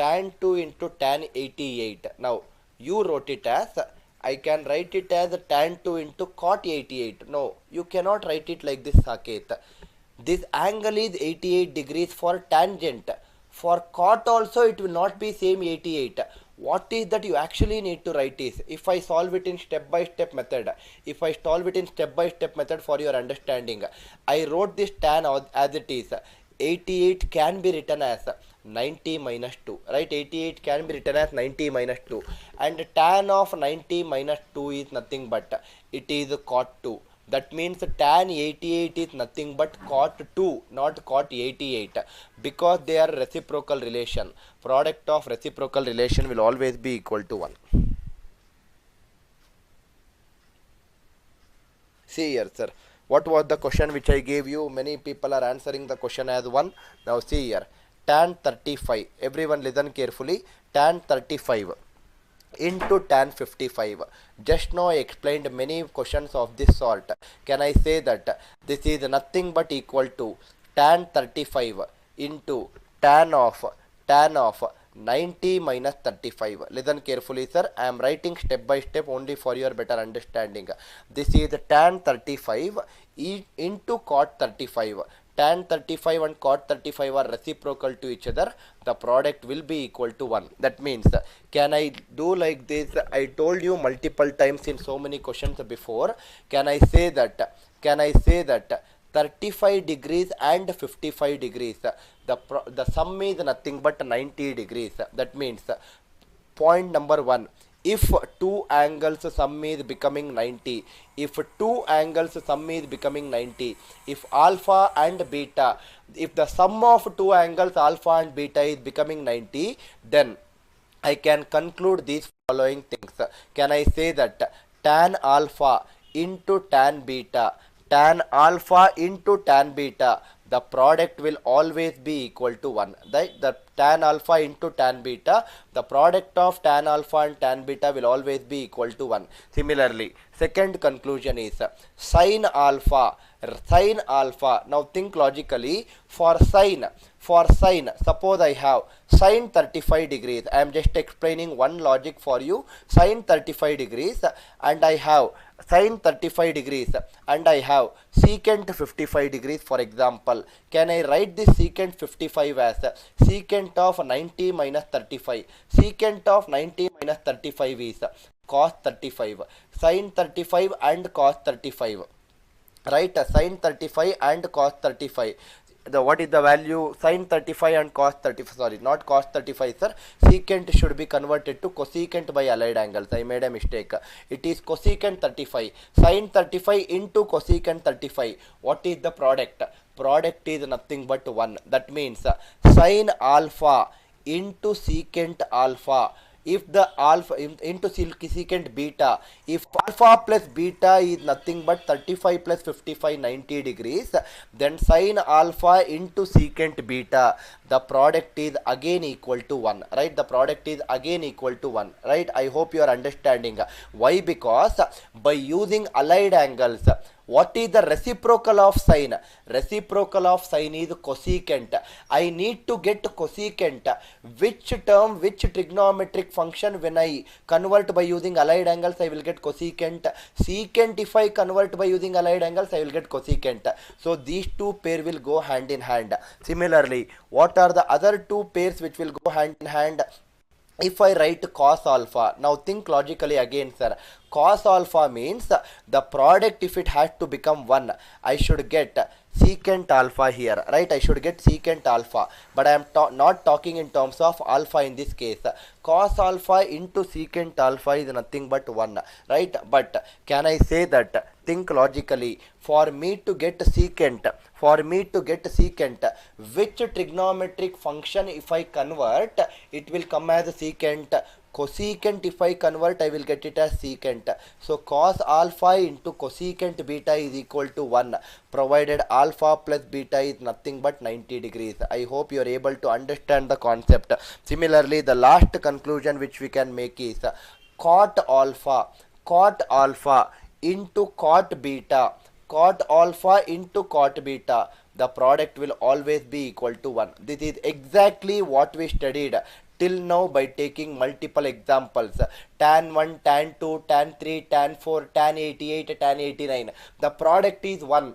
tan 2 into tan 88. Now you wrote it as, I can write it as tan 2 into cot 88. No, you cannot write it like this, Saket. This angle is 88 degrees for tangent. For cot also it will not be same 88. What is that you actually need to write is, if I solve it in step by step method, for your understanding, I wrote this tan as it is. 88 can be written as 90 minus 2, right? 88 can be written as 90 minus 2, and tan of 90 minus 2 is nothing but, it is cot 2. That means tan 88 is nothing but cot 2, not cot 88, because they are reciprocal relation. Product of reciprocal relation will always be equal to 1. See here, sir. What was the question which I gave you? Many people are answering the question as 1. Now see here. Tan 35. Everyone listen carefully. Tan 35 into tan 55. Just now I explained many questions of this sort. Can I say that this is nothing but equal to tan 35 into tan of 90 minus 35. Listen carefully, sir. I am writing step by step only for your better understanding. This is tan 35 into cot 35. Tan 35 and cot 35 are reciprocal to each other. The product will be equal to 1. That means, can I do like this? I told you multiple times in so many questions before. Can I say that 35 degrees and 55 degrees, the sum is nothing but 90 degrees. That means, point number 1, if two angles sum is becoming 90, if alpha and beta, if the sum of two angles alpha and beta is becoming 90, then I can conclude these following things. Can I say that tan alpha into tan beta, the product will always be equal to 1. The tan alpha into tan beta, the product of tan alpha and tan beta will always be equal to 1. Similarly, second conclusion is sin alpha. Now think logically. For sin, suppose I have sin 35 degrees. I am just explaining one logic for you. Sin 35 degrees and I have sin 35 degrees and I have secant 55 degrees, for example. Can I write this secant 55 as secant of 90 minus 35? Secant of 90 minus 35 is cos 35. Sin 35 and cos 35. Right? Sin 35 and cos 35. What is the value? Sin 35 and cos 35, sorry, not cos 35, sir. Secant should be converted to cosecant by allied angles. I made a mistake. It is cosecant 35. Sin 35 into cosecant 35. What is the product? Product is nothing but 1. That means sin alpha into secant alpha. If the alpha into secant beta, if alpha plus beta is nothing but 35 plus 55, 90 degrees, then sin alpha into secant beta, the product is again equal to 1, right? The product is again equal to 1, right? I hope you are understanding. Why? Because by using allied angles, what is the reciprocal of sine? Reciprocal of sine is cosecant. I need to get cosecant. Which term, which trigonometric function, when I convert by using allied angles, I will get cosecant. Secant, if I convert by using allied angles, I will get cosecant. So these two pair will go hand in hand. Similarly, what are the other two pairs which will go hand in hand? If I write cos alpha, now think logically again, sir. Cos alpha means the product, if it has to become 1, I should get secant alpha here, right? I should get secant alpha, but I am not talking in terms of alpha in this case. Cos alpha into secant alpha is nothing but 1, right? But can I say that, think logically, for me to get secant, which trigonometric function if I convert, it will come as secant. Cosecant, if I convert, I will get it as secant. So cos alpha into cosecant beta is equal to 1, provided alpha plus beta is nothing but 90 degrees. I hope you are able to understand the concept. Similarly, the last conclusion which we can make is cot alpha into cot beta, the product will always be equal to 1. This is exactly what we studied. till now by taking multiple examples, tan 1, tan 2, tan 3, tan 4, tan 88, tan 89. The product is 1.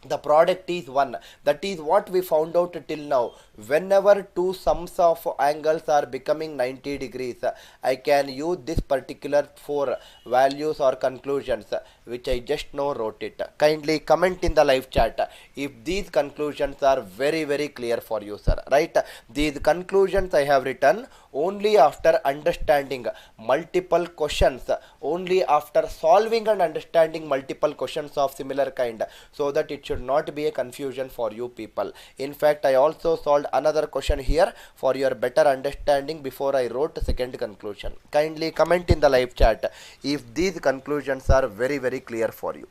The product is 1. That is what we found out till now. Whenever two sums of angles are becoming 90 degrees, I can use this particular 4 values or conclusions which I just now wrote it. Kindly comment in the live chat if these conclusions are very clear for you, sir. Right? These conclusions I have written only after understanding multiple questions, only after solving and understanding multiple questions of similar kind, so that it should not be a confusion for you people. In fact, I also solved another question here for your better understanding before I wrote the second conclusion. Kindly comment in the live chat if these conclusions are very clear for you.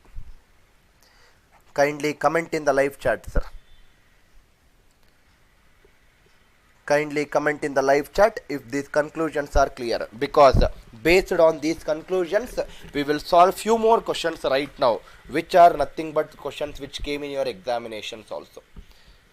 Kindly comment in the live chat, sir. Kindly comment in the live chat if these conclusions are clear, because based on these conclusions we will solve few more questions right now, which are nothing but questions which came in your examinations also.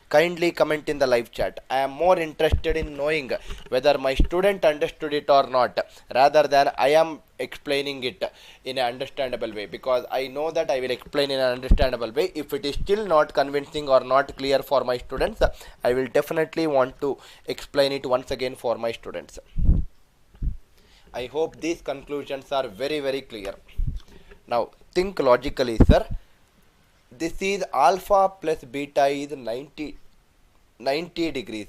Kindly comment in the live chat. I am more interested in knowing whether my student understood it or not, rather than I am explaining it in an understandable way, because I know that I will explain in an understandable way. If it is still not convincing or not clear for my students, I will definitely want to explain it once again for my students. I hope these conclusions are very clear. Now think logically, sir. This is alpha plus beta is 90 degrees.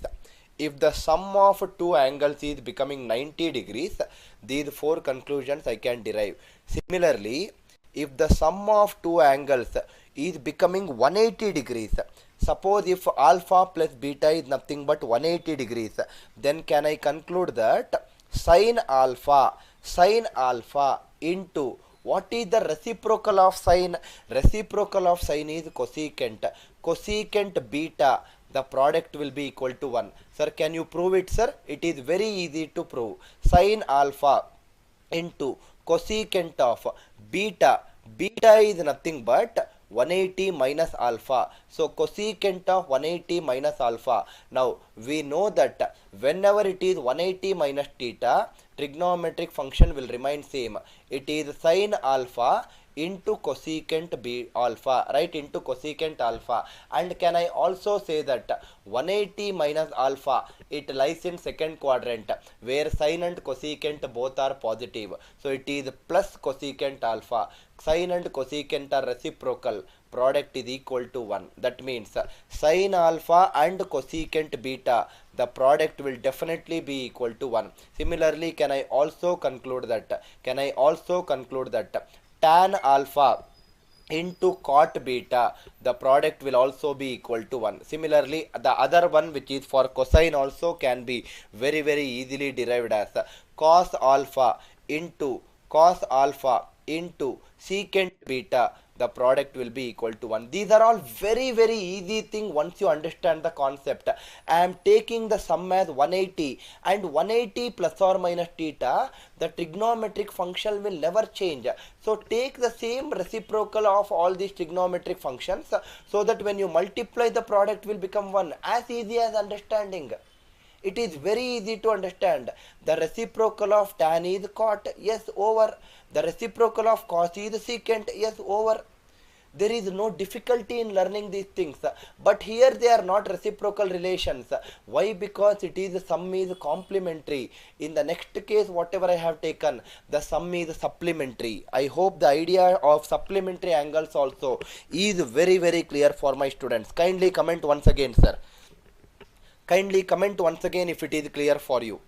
If the sum of two angles is becoming 90 degrees, these 4 conclusions I can derive. Similarly, if the sum of two angles is becoming 180 degrees, suppose if alpha plus beta is nothing but 180 degrees, then can I conclude that sine alpha into what is the reciprocal of sine? Reciprocal of sine is cosecant. Cosecant beta, the product will be equal to 1. Sir, can you prove it, sir? It is very easy to prove. Sine alpha into cosecant of beta. Beta is nothing but 180 minus alpha. So cosecant of 180 minus alpha. Now we know that whenever it is 180 minus theta, trigonometric function will remain same. It is sine alpha into cosecant b alpha, right? Into cosecant alpha. And can I also say that 180 minus alpha, it lies in second quadrant where sine and cosecant both are positive. So it is plus cosecant alpha. Sine and cosecant are reciprocal. Product is equal to 1. That means sine alpha and cosecant beta, the product will definitely be equal to 1. Similarly, can I also conclude that tan alpha into cot beta, the product will also be equal to 1. Similarly, the other one which is for cosine also can be very easily derived as cos alpha into secant beta, the product will be equal to 1. These are all very easy thing once you understand the concept. I am taking the sum as 180, and 180 plus or minus theta, the trigonometric function will never change. So take the same reciprocal of all these trigonometric functions, so that when you multiply, the product will become 1. As easy as understanding. It is very easy to understand. The reciprocal of tan is cot, yes, over. The reciprocal of cos is secant, yes, over. There is no difficulty in learning these things. But here they are not reciprocal relations. Why? Because it is sum is complementary. In the next case, whatever I have taken, the sum is supplementary. I hope the idea of supplementary angles also is very clear for my students. Kindly comment once again, sir. Kindly comment once again if it is clear for you.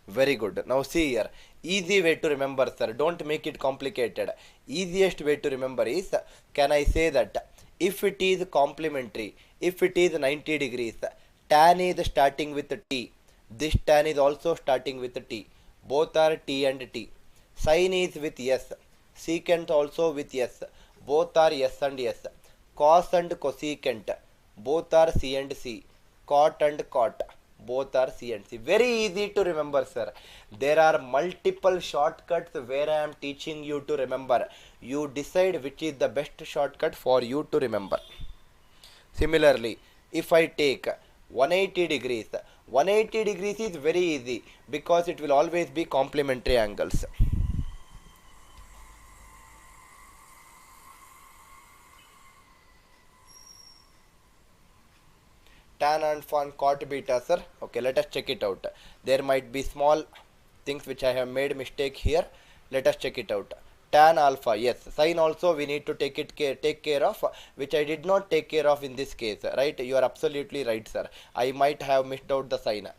Very good. Now see here. Easy way to remember, sir. Don't make it complicated. Easiest way to remember is, can I say that if it is complementary, if it is 90 degrees, tan is starting with t. This tan is also starting with t. Both are t and t. Sine is with s. Secant also with s. Both are s and s. Cos and cosecant, both are C and C. Cot and cot, both are C and C. Very easy to remember, sir. There are multiple shortcuts where I am teaching you to remember. You decide which is the best shortcut for you to remember. Similarly, If I take 180 degrees, 180 degrees is very easy because it will always be complementary angles. Tan alpha and cot beta, sir. Okay, let us check it out. There might be small things which I have made mistake here. Let us check it out. Tan alpha, yes. Sin also we need to take care of, which I did not take care of in this case. Right? You are absolutely right, sir. I might have missed out the sign.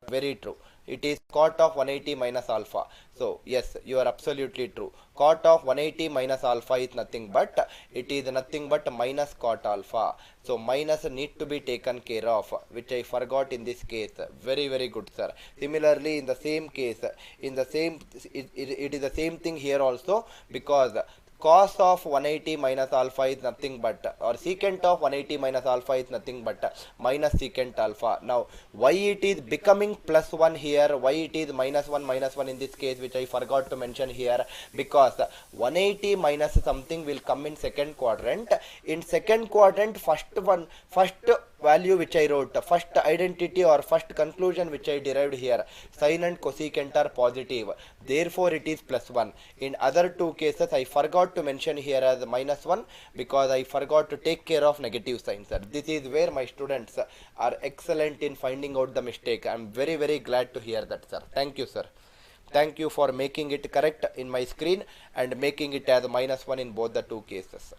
Very true. It is cot of 180 minus alpha. So yes, you are absolutely true. Cot of 180 minus alpha is nothing but, it is nothing but minus cot alpha. So minus need to be taken care of, which I forgot in this case. Very very good, sir. Similarly, in the same case, in the same it is the same thing here also, because cos of 180 minus alpha is nothing but, or secant of 180 minus alpha is nothing but minus secant alpha. Now why it is becoming plus 1 here, why it is minus 1 in this case, which I forgot to mention here, because 180 minus something will come in second quadrant. In second quadrant, first value which I wrote, first identity or first conclusion which I derived here, sin and cosecant are positive, therefore it is plus 1. In other two cases I forgot to mention here as minus 1 because I forgot to take care of negative signs, sir. This is where my students are excellent in finding out the mistake. I am very very glad to hear that, sir. Thank you, sir. Thank you for making it correct in my screen and making it as minus 1 in both the two cases.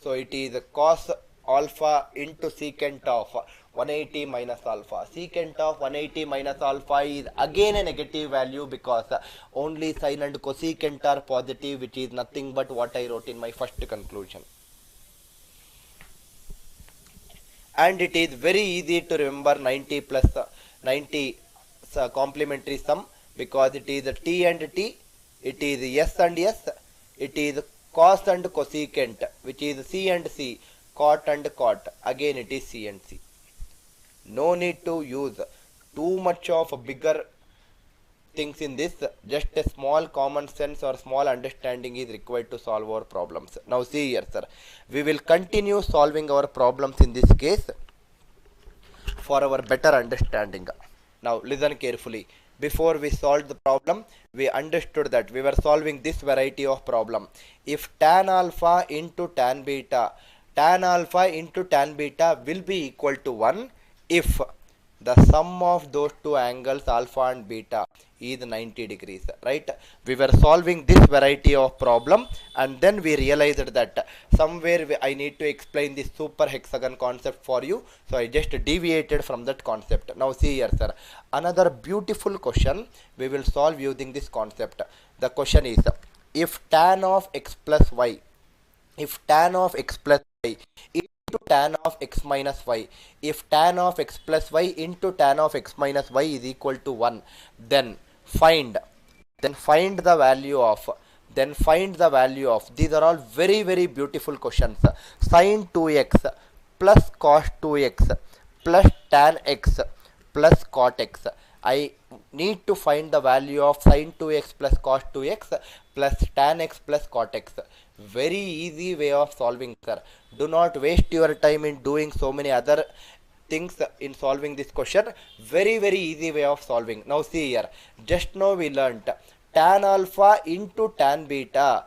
So it is cos alpha into secant of 180 minus alpha. Secant of 180 minus alpha is again a negative value because only sin and cosecant are positive, which is nothing but what I wrote in my first conclusion. And it is very easy to remember 90 plus 90 complementary sum, because it is t and t, it is s and s, it is cos and cosecant, which is c and c, cot and cot, again it is c and c. No need to use too much of bigger things in this, just a small common sense or small understanding is required to solve our problems. Now see here, sir, we will continue solving our problems in this case for our better understanding. Now listen carefully. Before we solved the problem, we understood that we were solving this variety of problem. If tan alpha into tan beta will be equal to 1 if the sum of those two angles alpha and beta is 90 degrees, right? We were solving this variety of problem and then we realized that somewhere I need to explain this super hexagon concept for you, so I just deviated from that concept. Now see here, sir, another beautiful question we will solve using this concept. The question is, if tan of x plus y, if tan of x plus y into tan of x minus y, if tan of x plus y into tan of x minus y is equal to 1, then find the value of, these are all very very beautiful questions. Sin 2x plus cos 2x plus tan x plus cot x. I need to find the value of sin 2x plus cos 2x plus tan x plus cot x. Very easy way of solving, sir. Do not waste your time in doing so many other things in solving this question. Very very easy way of solving. Now see here, just now we learnt tan alpha into tan beta,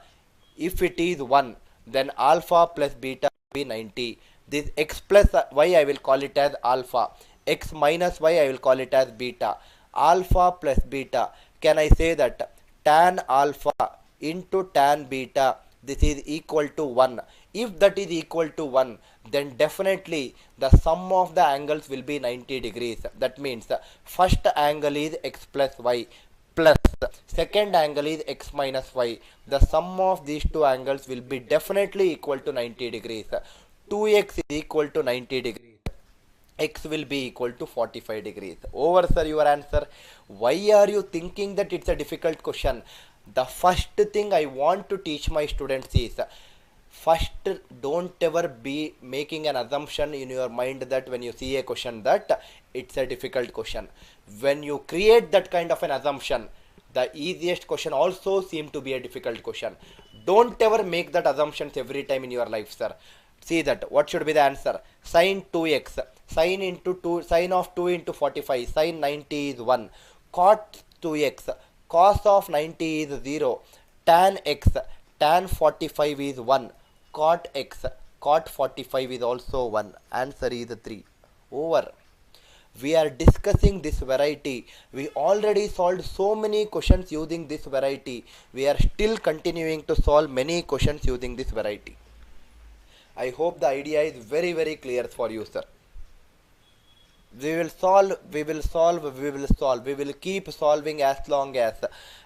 if it is 1, then alpha plus beta will be 90. This x plus y I will call it as alpha, x minus y I will call it as beta. Alpha plus beta, can I say that tan alpha into tan beta, this is equal to 1. If that is equal to 1, then definitely the sum of the angles will be 90 degrees. That means first angle is x plus y plus second angle is x minus y. The sum of these two angles will be definitely equal to 90 degrees. 2x is equal to 90 degrees. X will be equal to 45 degrees. Over, sir, your answer. Why are you thinking that it's a difficult question? The first thing I want to teach my students is, first, don't ever be making an assumption in your mind that when you see a question that it's a difficult question. When you create that kind of an assumption, the easiest question also seem to be a difficult question. Don't ever make that assumptions every time in your life, sir. See that what should be the answer? Sin 2x, sin into 2, sin of 2 into 45, sin 90 is 1. Cot 2x, cos of 90 is 0. Tan x, tan 45 is 1. Cot x, cot 45 is also 1. Answer is 3. Over. We are discussing this variety. We already solved so many questions using this variety. We are still continuing to solve many questions using this variety. I hope the idea is very very clear for you, sir. We will solve, we will solve, we will solve, we will keep solving as long as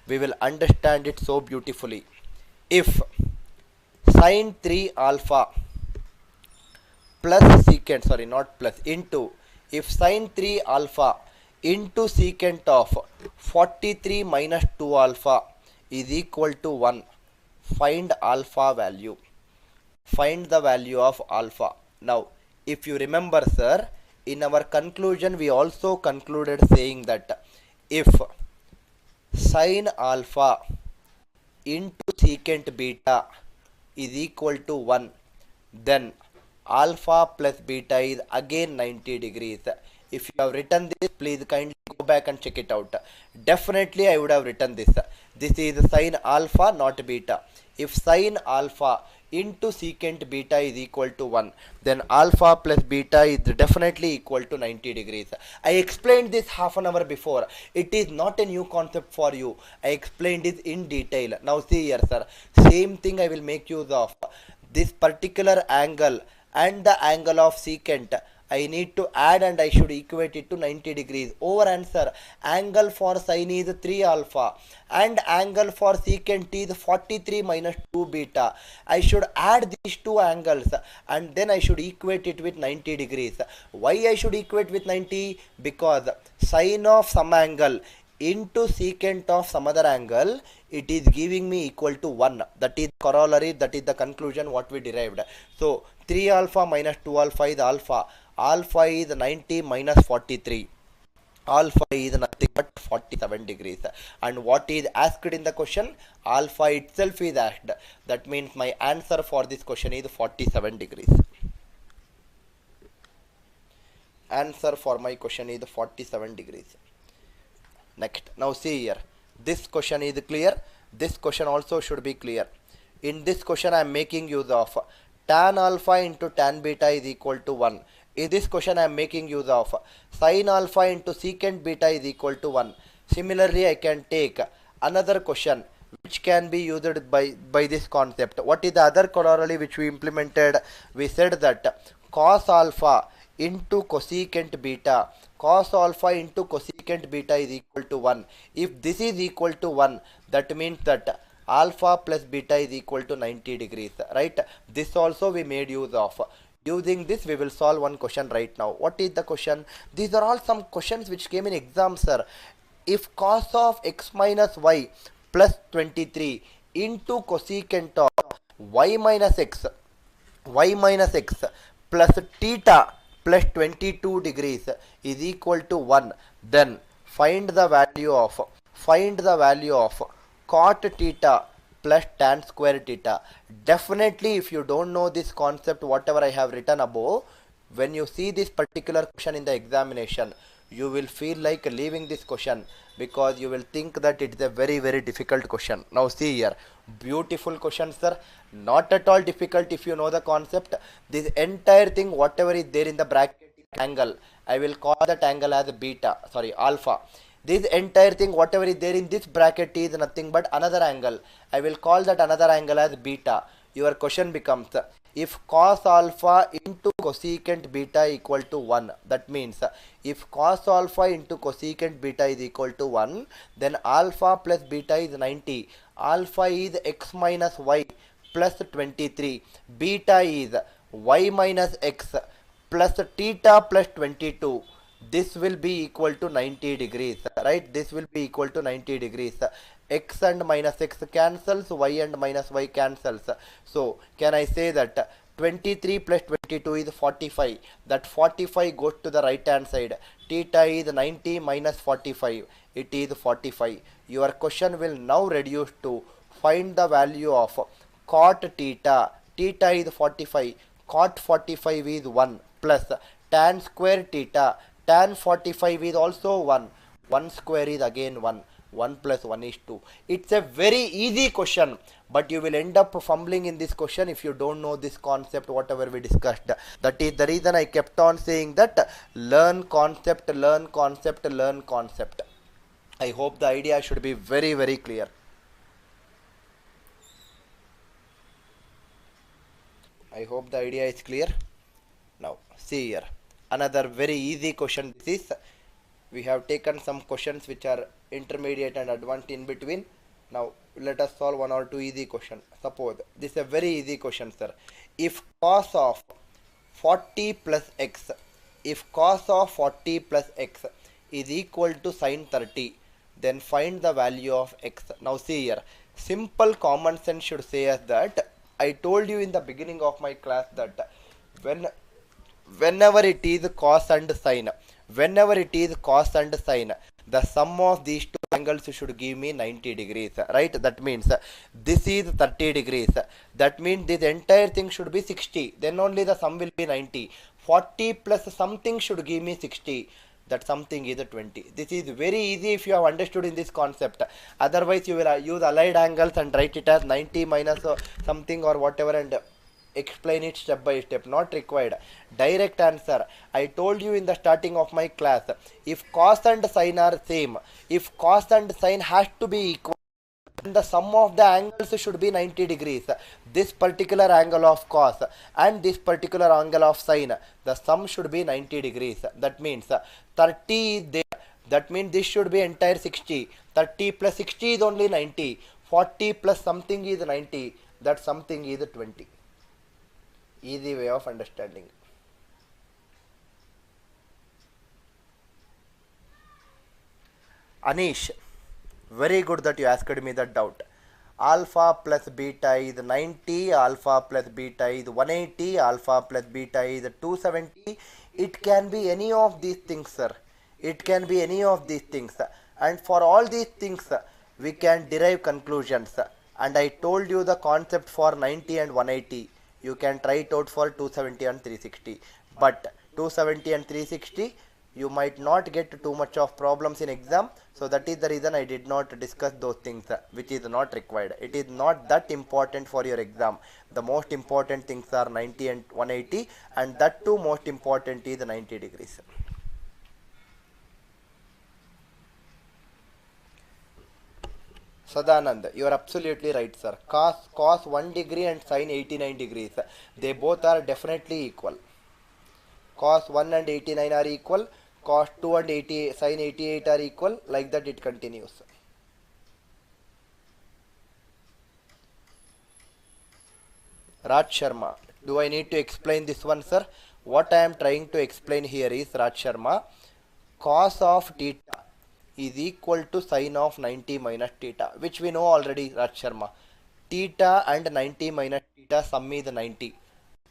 we will understand it so beautifully. If sin 3 alpha plus secant, sorry not plus, into, if sin 3 alpha into secant of 43 minus 2 alpha is equal to 1, find alpha value. Find the value of alpha. Now if you remember, sir, in our conclusion we also concluded saying that if sin alpha into secant beta is equal to 1, then alpha plus beta is again 90 degrees. If you have written this, please kindly go back and check it out. Definitely I would have written this. This is sin alpha, not beta. If sin alpha into secant beta is equal to 1, then alpha plus beta is definitely equal to 90 degrees. I explained this half an hour before. It is not a new concept for you. I explained it in detail. Now see here, sir, same thing I will make use of. This particular angle and the angle of secant I need to add and I should equate it to 90 degrees. Over answer. Angle for sin is 3 alpha and angle for secant is 43 minus 2 beta. I should add these two angles and then I should equate it with 90 degrees. Why I should equate with 90? Because sin of some angle into secant of some other angle, it is giving me equal to 1. That is corollary, that is the conclusion what we derived. So 3 alpha minus 2 alpha is alpha. Alpha is 90 minus 43. Alpha is nothing but 47 degrees. And what is asked in the question? Alpha itself is asked. That means my answer for this question is 47 degrees. Answer for my question is 47 degrees. Next, now see here, this question is clear. This question also should be clear. In this question I am making use of tan alpha into tan beta is equal to 1. In this question I am making use of sin alpha into secant beta is equal to 1. Similarly I can take another question which can be used by this concept. What is the other corollary which we implemented? We said that cos alpha into cosecant beta, cos alpha into cosecant beta is equal to 1. If this is equal to 1, that means that alpha plus beta is equal to 90 degrees, right? This also we made use of. Using this we will solve one question right now. What is the question? These are all some questions which came in exam, sir. If cos of x minus y plus 23 into cosecant of y minus x plus theta plus 22 degrees is equal to 1, then find the value of cot theta plus tan square theta. Definitely if you don't know this concept, whatever I have written above, when you see this particular question in the examination, you will feel like leaving this question because you will think that it is a very very difficult question. Now see here, beautiful question, sir. Not at all difficult if you know the concept. This entire thing, whatever is there in the bracket angle, I will call that angle as beta, sorry, alpha. This entire thing, whatever is there in this bracket is nothing but another angle. I will call that another angle as beta. Your question becomes, if cos alpha into cosecant beta equal to 1, that means if cos alpha into cosecant beta is equal to 1, then alpha plus beta is 90. Alpha is x minus y plus 23. Beta is y minus x plus theta plus 22. This will be equal to 90 degrees, right? This will be equal to 90 degrees. X and minus x cancels, y and minus y cancels. So can I say that 23 plus 22 is 45. That 45 goes to the right hand side. Theta is 90 minus 45. It is 45. Your question will now reduce to find the value of cot theta. Theta is 45. cot 45 is 1 plus tan square theta. Tan 45 is also 1. 1 square is again 1. 1 plus 1 is 2. It's a very easy question, but you will end up fumbling in this question if you don't know this concept, whatever we discussed. That is the reason I kept on saying that learn concept, learn concept, learn concept. I hope the idea should be very, very clear. I hope the idea is clear. Now, see here. Another very easy question. This is, we have taken some questions which are intermediate and advanced in between. Now, let us solve one or two easy questions. Suppose, this is a very easy question, sir. If cos of 40 plus x, if cos of 40 plus x is equal to sin 30, then find the value of x. Now, see here. Simple common sense should say us that I told you in the beginning of my class that whenever it is cos and sine, whenever it is cos and sine, the sum of these two angles should give me 90 degrees, right? That means this is 30 degrees. That means this entire thing should be 60. Then only the sum will be 90. 40 plus something should give me 60. That something is 20. This is very easy if you have understood in this concept. Otherwise, you will use allied angles and write it as 90 minus something or whatever and explain it step by step. Not required. Direct answer. I told you in the starting of my class, if cos and sine are same, if cos and sine has to be equal, then the sum of the angles should be 90 degrees. This particular angle of cos and this particular angle of sine, the sum should be 90 degrees. That means 30 is there. That means this should be entire 60. 30 plus 60 is only 90. 40 plus something is 90. That something is 20. Easy way of understanding. Anish, very good that you asked me that doubt. Alpha plus beta is 90, alpha plus beta is 180, alpha plus beta is 270. It can be any of these things, sir. It can be any of these things. And for all these things, we can derive conclusions. And I told you the concept for 90 and 180. You can try it out for 270 and 360. But 270 and 360, you might not get too much of problems in exam. So that is the reason I did not discuss those things, which is not required. It is not that important for your exam. The most important things are 90 and 180, and that too most important is 90 degrees. Sadanand, you are absolutely right, sir. Cos 1 degree and sin 89 degrees. They both are definitely equal. Cos 1 and 89 are equal. Cos 2 and 80, sin 88 are equal. Like that it continues. Raj Sharma. Do I need to explain this one, sir? What I am trying to explain here is, Raj Sharma, cos of theta is equal to sine of 90 minus theta, which we know already, Raj Sharma. Theta and 90 minus theta sum is 90.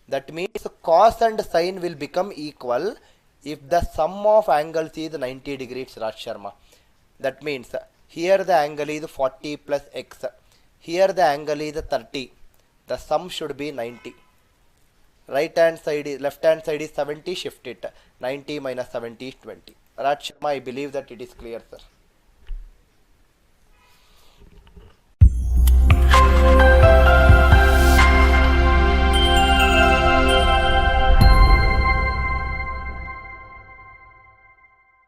That means cos and sine will become equal if the sum of angles is 90 degrees, Raj Sharma. That means here the angle is 40 plus x. Here the angle is 30. The sum should be 90. Right hand side is, left hand side is 70, shift it. 90 minus 70 is 20. Raj Sharma, I believe that it is clear, sir.